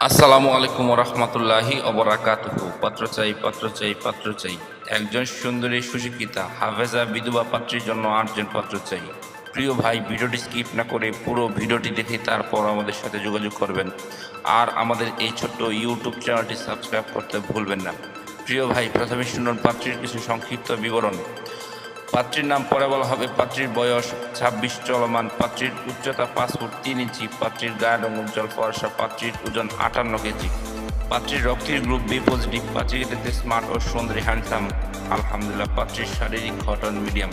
আসসালামু আলাইকুম রহমতুল্লাহি অবরাকাতুহু। পাত্র চাই, পাত্র চাই, পাত্র চাই। একজন সুন্দরী সুশিক্ষিতা হাফেজা বিধবা পাত্রীর জন্য 8জন পাত্র চাই। প্রিয় ভাই, ভিডিওটি স্কিপ না করে পুরো ভিডিওটি দেখে তারপর আমাদের সাথে যোগাযোগ করবেন। আর আমাদের এই ছোট্ট ইউটিউব চ্যানেলটি সাবস্ক্রাইব করতে ভুলবেন না। প্রিয় ভাই, প্রথমে শুনুন পাত্রীর কিছু সংক্ষিপ্ত বিবরণ। পাত্রীর নাম পরে বলা হবে। পাত্রীর বয়স 26 চলমান। পাত্রীর উচ্চতা 5 ফুট 3 ইঞ্চি। পাত্রীর গায়ের রং উজ্জ্বল ফর্সা। পাত্রীর ওজন 58 কেজি। পাত্রীর রক্তের গ্রুপ বি পজিটিভ। পাত্রীকে দেখতে স্মার্ট ও সুন্দরী হ্যান্ডসাম আলহামদুলিল্লাহ। পাত্রীর শারীরিক গঠন মিডিয়াম।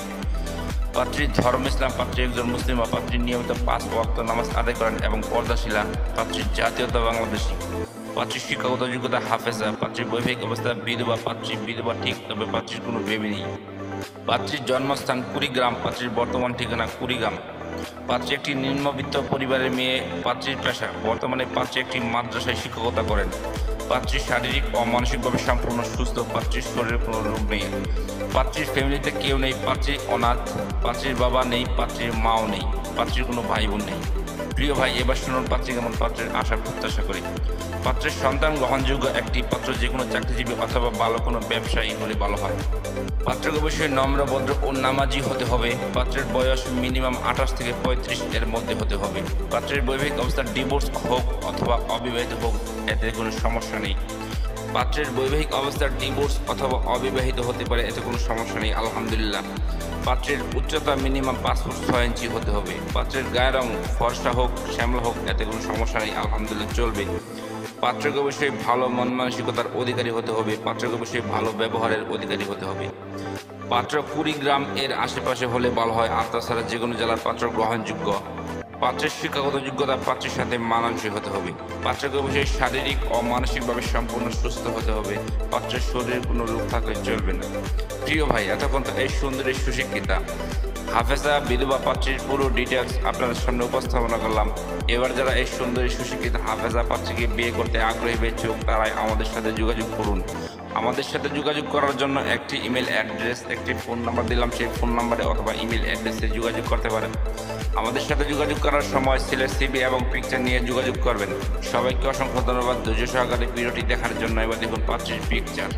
পাত্রীর ধর্ম ইসলাম। পাত্রী একজন মুসলিম। পাত্রী নিয়মিত 5 ওয়াক্ত নামাজ আদায় করেন এবং পর্দাশীলা। পাত্রীর জাতীয়তা বাংলাদেশী। পাত্রীর শিক্ষাগত যোগ্যতা হাফেজা। পাত্রীর বৈবাহিক অবস্থা বিধবা। পাত্রী বিধবা ঠিক, তবে পাত্রীর কোনো বেবি নেই। পাত্রীর জন্মস্থান কুড়িগ্রাম। পাত্রীর বর্তমান ঠিকানা কুড়িগ্রাম। পাত্রী একটি নিম্নবিত্ত পরিবারের মেয়ে। পাত্রীর পেশা বর্তমানে পাত্রী একটি মাদ্রাসায় শিক্ষকতা করেন। পাত্রীর শারীরিক ও মানসিকভাবে সম্পূর্ণ সুস্থ। পাত্রীর শরীরে কোনো রোগ নেই। পাত্রীর ফ্যামিলিতে কেউ নেই। পাত্রী অনাথ। পাত্রীর বাবা নেই। পাত্রীর মাও নেই। পাত্রীর কোনো ভাই বোন নেই। প্রিয় ভাই, এবার শুনুন পাত্রী কেমন। পাত্রের আশা প্রত্যাশা করি পাত্রের সন্তান গ্রহণযোগ্য একটি পাত্র যে কোনো চাকরিজীবী অথবা ভালো কোনো ব্যবসায়ী হলে ভালো হয়। পাত্রকে অবশ্যই নম্র, ভদ্র ও নামাজি হতে হবে। পাত্রের বয়স মিনিমাম 28 থেকে 35 এর মধ্যে হতে হবে। পাত্রের বৈবাহিক অবস্থা ডিভোর্স হোক অথবা অবিবাহিত হোক, এতে কোনো সমস্যা নেই। পাত্রের বৈবাহিক অবস্থা ডিভোর্স অথবা অবিবাহিত হতে পারে, এতে কোনো সমস্যা নেই আলহামদুলিল্লাহ। পাত্রের উচ্চতা মিনিমাম 5 ফুট 6 ইঞ্চি হতে হবে। পাত্রের গায়ের রং ফর্সা হোক শ্যামলা হোক, এতে কোনো সমস্যা নেই আলহামদুলিল্লাহ, চলবে। পাত্রকে অবশ্যই ভালো মন মানসিকতার অধিকারী হতে হবে। পাত্রকে অবশ্যই ভালো ব্যবহারের অধিকারী হতে হবে। পাত্র কুড়িগ্রাম এর আশেপাশে হলে ভালো হয়, আর তাছাড়া যে কোনো জেলার পাত্র গ্রহণযোগ্য। পাত্রের শিক্ষাগত যোগ্যতা পাত্রের সাথে মানানসই হতে হবে। পাত্রকে অবশ্যই শারীরিক ও মানসিকভাবে সম্পূর্ণ সুস্থ হতে হবে। পাত্রের শরীরে কোনো রোগ থাকলে চলবে না। প্রিয় ভাই, এতক্ষণ তো এই সুন্দরী সুশিক্ষিতা হাফেজা বিধবা পাত্রীর পুরো ডিটেলস আপনাদের সামনে উপস্থাপনা করলাম। এবার যারা এই সুন্দরী সুশিক্ষিত হাফেজা পাত্রীকে বিয়ে করতে আগ্রহী হয়েছে, তারাই আমাদের সাথে যোগাযোগ করুন। আমাদের সাথে যোগাযোগ করার জন্য একটি ইমেল অ্যাড্রেস, একটি ফোন নাম্বার দিলাম, সেই ফোন নাম্বারে অথবা ইমেল অ্যাড্রেসে যোগাযোগ করতে পারেন। আমাদের সাথে যোগাযোগ করার সময় সিলেট সিবি এবং পিকচার নিয়ে যোগাযোগ করবেন। সবাইকে অসংখ্য ধন্যবাদ ধৈর্য সহকারে ভিডিওটি দেখার জন্য। এবার দেখুন পাত্রীর পিকচার।